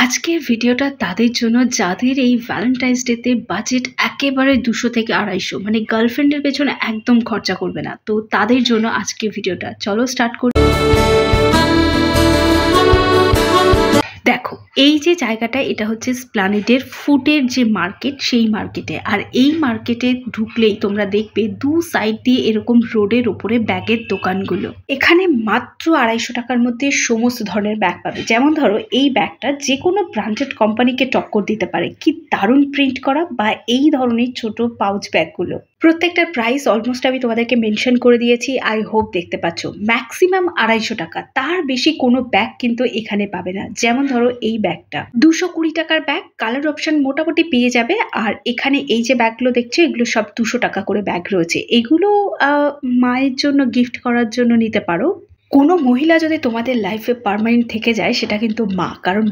আজকের ভিডিওটা তাদের জন্য যাদের এই ভ্যালেন্টাইন্স ডেতে বাজেট একেবারে 200 থেকে 250, মানে গার্লফ্রেন্ডের পেছনে একদম খরচা করবে না। তো তাদের জন্য আজকের ভিডিওটা চলো স্টার্ট করি। দেখো, এই যে জায়গাটা, এটা হচ্ছে এসপ্ল্যানেডের ফুডের যে মার্কেট, সেই মার্কেটে। আর এই মার্কেটে ঢুকলেই তোমরা দেখবে দু সাইড দিয়ে এরকম রোডের উপরে ব্যাগের দোকানগুলো। এখানে মাত্র 250 টাকার মধ্যে সমস্ত ধরনের ব্যাগ পাবে। যেমন ধরো, এই ব্যাগটা যে কোনো ব্র্যান্ডেড কোম্পানিকে টক্কর দিতে পারে। কি দারুণ প্রিন্ট করা, বা এই ধরনের ছোট পাউচ ব্যাগগুলো প্রত্যেকটার প্রাইস অলমোস্ট আমি তোমাদেরকে মেনশন করে দিয়েছি। আই হোপ দেখতে পাচ্ছ, ম্যাক্সিমাম 250 টাকা, তার বেশি কোনো ব্যাগ কিন্তু এখানে পাবে না। যেমন ধরো এই ব্যাগটা 220 টাকার ব্যাগ, কালার অপশন মোটামুটি পেয়ে যাবে। আর এখানে এই যে ব্যাগগুলো দেখছো, এগুলো সব 200 টাকা করে ব্যাগ রয়েছে। এগুলো মায়ের জন্য গিফট করার জন্য নিতে পারো। কোনো মহিলা যদি তোমাদের লাইফে পার্মানেন্ট থেকে যায়, সেটা কিন্তু মা, কারণ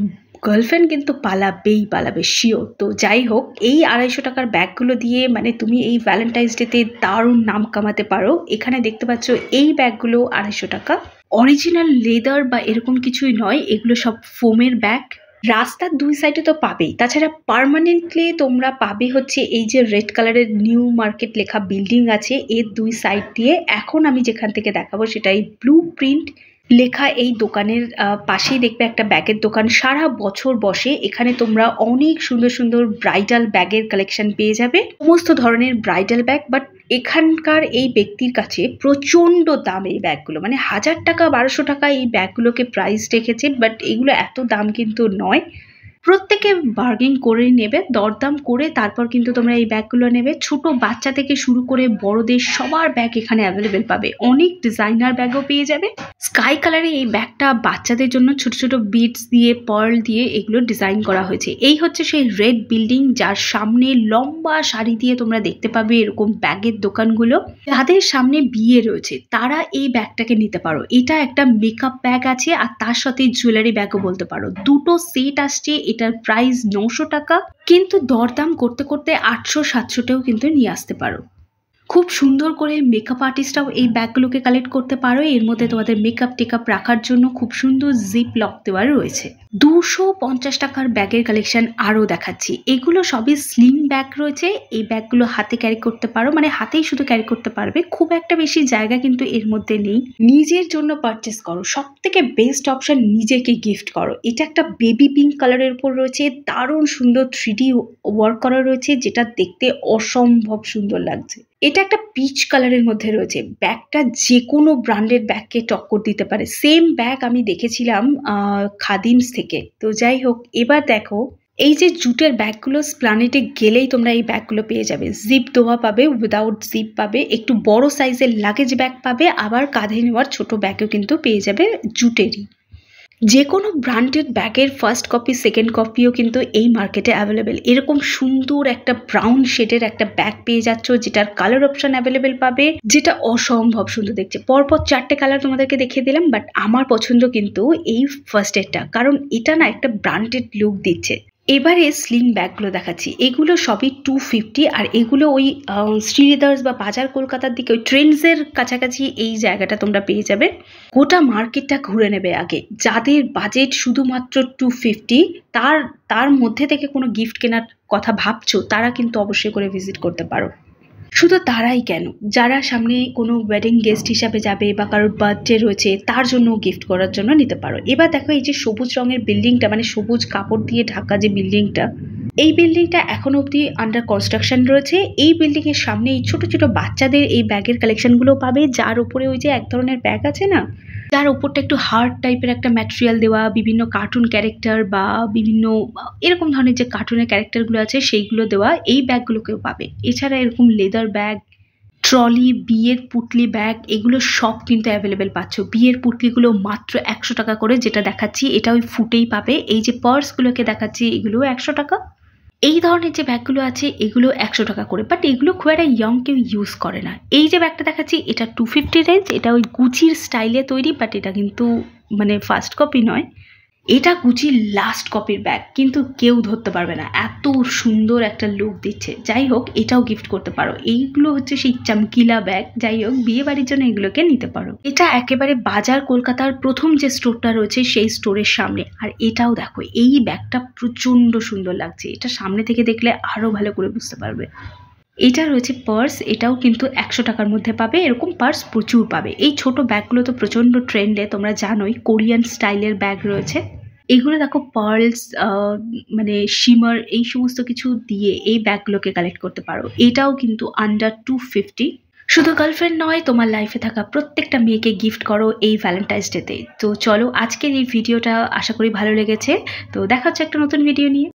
গার্লফ্রেন্ড কিন্তু পালাবে শিওর। তো যাই হোক, এই 250 টাকার ব্যাগগুলো দিয়ে মানে তুমি এই ভ্যালেন্টাইন্স ডেতে দারুণ নাম কামাতে পারো। এখানে দেখতে পাচ্ছ এই ব্যাগগুলো 250 টাকা। অরিজিনাল লেদার বা এরকম কিছুই নয়, এগুলো সব ফোমের ব্যাগ। রাস্তার দুই সাইডে তো পাবেই, তাছাড়া পার্মানেন্টলি তোমরা পাবে হচ্ছে এই যে রেড কালারের নিউ মার্কেট লেখা বিল্ডিং আছে, এর দুই সাইড দিয়ে। এখন আমি যেখান থেকে দেখাবো সেটা এই ব্লু প্রিন্ট লেখা এই দোকানের পাশেই দেখবে একটা ব্যাগের দোকান। সারা বছর বসে এখানে, তোমরা অনেক সুন্দর সুন্দর ব্রাইডাল ব্যাগের কালেকশন পেয়ে যাবে, সমস্ত ধরনের ব্রাইডাল ব্যাগ। বাট এখানকার এই ব্যক্তির কাছে প্রচন্ড দাম এই ব্যাগগুলো, মানে 1000 টাকা 1200 টাকা এই ব্যাগগুলোকে প্রাইস রেখেছে। বাট এগুলো এত দাম কিন্তু নয়, প্রত্যেকে বার্গেন করে নেবে, দরদাম করে তারপর কিন্তু তোমরা এই ব্যাগগুলো নেবে। ছোট বাচ্চা থেকে শুরু করে বড়দের সবার ব্যাগ এখানে অ্যাভেলেবেল পাবে। অনেক ডিজাইনার ব্যাগও পেয়ে যাবে। স্কাই কালারে এই ব্যাগটা বাচ্চাদের জন্য ছোট ছোট বিটস দিয়ে, পার্ল দিয়ে এগুলো ডিজাইন করা হয়েছে। এই হচ্ছে সেই রেড বিল্ডিং, যার সামনে লম্বা সারি দিয়ে তোমরা দেখতে পাবে এরকম ব্যাগের দোকানগুলো। যাদের সামনে বিয়ে রয়েছে তারা এই ব্যাগটাকে নিতে পারো। এটা একটা মেকআপ ব্যাগ আছে, আর তার সাথে জুয়েলারি ব্যাগও বলতে পারো। দুটো সেট আসছে, এটার প্রাইস 900 টাকা, কিন্তু দরদাম করতে করতে 800-700-তেও কিন্তু নিয়ে আসতে পারো। খুব সুন্দর করে মেকআপ আর্টিস্টরাও এই ব্যাগগুলোকে কালেক্ট করতে পারো। এর মধ্যে তোমাদের মেকআপ টেকআপ রাখার জন্য খুব সুন্দর জিপ লক দেওয়া রয়েছে। 250 টাকার ব্যাগের কালেকশন আরও দেখাচ্ছি। এগুলো সবই স্লিম ব্যাগ রয়েছে। এই ব্যাগগুলো হাতে ক্যারি করতে পারো, মানে হাতেই শুধু ক্যারি করতে পারবে, খুব একটা বেশি জায়গা কিন্তু এর মধ্যে নেই। নিজের জন্য পারচেস করো, সব থেকে বেস্ট অপশন নিজেকে গিফট করো। এটা একটা বেবি পিঙ্ক কালারের উপর রয়েছে, দারুণ সুন্দর 3D ওয়ার্ক করা রয়েছে, যেটা দেখতে অসম্ভব সুন্দর লাগছে। এটা একটা পিচ কালারের মধ্যে রয়েছে। ব্যাগটা যে কোনো ব্র্যান্ডেড ব্যাগকে টক্কর দিতে পারে। সেম ব্যাগ আমি দেখেছিলাম খাদিমস থেকে। তো যাই হোক, এবার দেখো এই যে জুটের ব্যাগগুলো, এসপ্ল্যানেডে গেলেই তোমরা এই ব্যাগগুলো পেয়ে যাবে। জিপ দেওয়া পাবে, উইদাউট জিপ পাবে, একটু বড় সাইজের লাগেজ ব্যাগ পাবে, আবার কাঁধে নেওয়ার ছোট ব্যাগও কিন্তু পেয়ে যাবে জুটেরই। যে কোনো ব্র্যান্ডেড ব্যাগের ফার্স্ট কপি সেকেন্ড কপিও কিন্তু এই মার্কেটে অ্যাভেলেবেল। এরকম সুন্দর একটা ব্রাউন শেডের একটা ব্যাগ পেয়ে যাচ্ছ, যেটার কালার অপশন অ্যাভেলেবেল পাবে, যেটা অসম্ভব সুন্দর দেখছে। পরপর 4টে কালার তোমাদেরকে দেখিয়ে দিলাম, বাট আমার পছন্দ কিন্তু এই ফার্স্ট এডটা, কারণ এটা না একটা ব্র্যান্ডেড লুক দিচ্ছে। এবারে স্লিং ব্যাগগুলো দেখাচ্ছি। এগুলো সবই 250, আর এগুলো ওই শ্রীলেদার্স বা বাজার কলকাতার দিকে ওই ট্রেন্ডসের কাছাকাছি এই জায়গাটা তোমরা পেয়ে যাবে। গোটা মার্কেটটা ঘুরে নেবে আগে। যাদের বাজেট শুধুমাত্র 250, তার মধ্যে থেকে কোনো গিফট কেনার কথা ভাবছো, তারা কিন্তু অবশ্যই করে ভিজিট করতে পারো। শুধু তারাই কেন, যারা সামনে কোনো ওয়েডিং গেস্ট হিসাবে যাবে বা কারোর বার্থডে রয়েছে, তার জন্য গিফট করার জন্য নিতে পারো। এবার দেখো এই যে সবুজ রঙের বিল্ডিংটা, মানে সবুজ কাপড় দিয়ে ঢাকা যে বিল্ডিংটা, এই বিল্ডিংটা এখনো অবধি আন্ডার কনস্ট্রাকশন রয়েছে। এই বিল্ডিং এর সামনে এই ছোট ছোট বাচ্চাদের এই ব্যাগের কালেকশনগুলো পাবে, যার উপরে ওই যে এক ধরনের ব্যাগ আছে না, যার উপরটা একটু হার্ড টাইপের একটা ম্যাটেরিয়াল দেওয়া, বিভিন্ন কার্টুন ক্যারেক্টার বা বিভিন্ন এরকম ধরনের যে কার্টুনের ক্যারেক্টারগুলো আছে সেইগুলো দেওয়া, এই ব্যাগগুলোকেও পাবে। এছাড়া এরকম লেদার ব্যাগ, ট্রলি, বিয়ের পুটলি ব্যাগ, এগুলো সব কিন্তু অ্যাভেলেবেল পাচ্ছ। বিয়ের পুটলিগুলো মাত্র 100 টাকা করে, যেটা দেখাচ্ছি এটা ওই ফুটেই পাবে। এই যে পার্সগুলোকে দেখাচ্ছি, এগুলো 100 টাকা। এই ধরনের যে ব্যাগগুলো আছে এগুলো 100 টাকা করে, বাট এগুলো খুব একটা ইয়ং কেউ ইউজ করে না। এই যে ব্যাগটা দেখাচ্ছি, এটা 250 রেঞ্জ। এটা ওই গুচির স্টাইলে তৈরি, বাট এটা কিন্তু মানে ফার্স্ট কপি নয়। এটা গুচির লাস্ট কপির ব্যাগ, কিন্তু কেউ ধরতে পারবে না, এত সুন্দর একটা লুক দিচ্ছে। যাই হোক, এটাও গিফট করতে পারো। এইগুলো হচ্ছে সেই চমকিলা ব্যাগ। যাই হোক, বিয়ে বাড়ির জন্য এগুলোকে নিতে পারো। এটা একেবারে বাজার কলকাতার প্রথম যে স্টোরটা রয়েছে সেই স্টোরের সামনে। আর এটাও দেখো, এই ব্যাগটা প্রচন্ড সুন্দর লাগছে, এটা সামনে থেকে দেখলে আরো ভালো করে বুঝতে পারবে। এটা রয়েছে পার্স, এটাও কিন্তু 100 টাকার মধ্যে পাবে। এরকম পার্স প্রচুর পাবে। এই ছোট ব্যাগগুলো তো প্রচন্ড ট্রেন্ডে, তোমরা জানোই, কোরিয়ান স্টাইলের ব্যাগ রয়েছে। এগুলো দেখো পার্লস, মানে শিমার, এই সমস্ত কিছু দিয়ে এই ব্যাগগুলোকে কালেক্ট করতে পারো। এটাও কিন্তু আন্ডার 250। শুধু গার্লফ্রেন্ড নয়, তোমার লাইফে থাকা প্রত্যেকটা মেয়েকে গিফট করো এই ভ্যালেন্টাইন্স ডেতে। তো চলো, আজকের এই ভিডিওটা আশা করি ভালো লেগেছে। তো দেখা হচ্ছে একটা নতুন ভিডিও নিয়ে।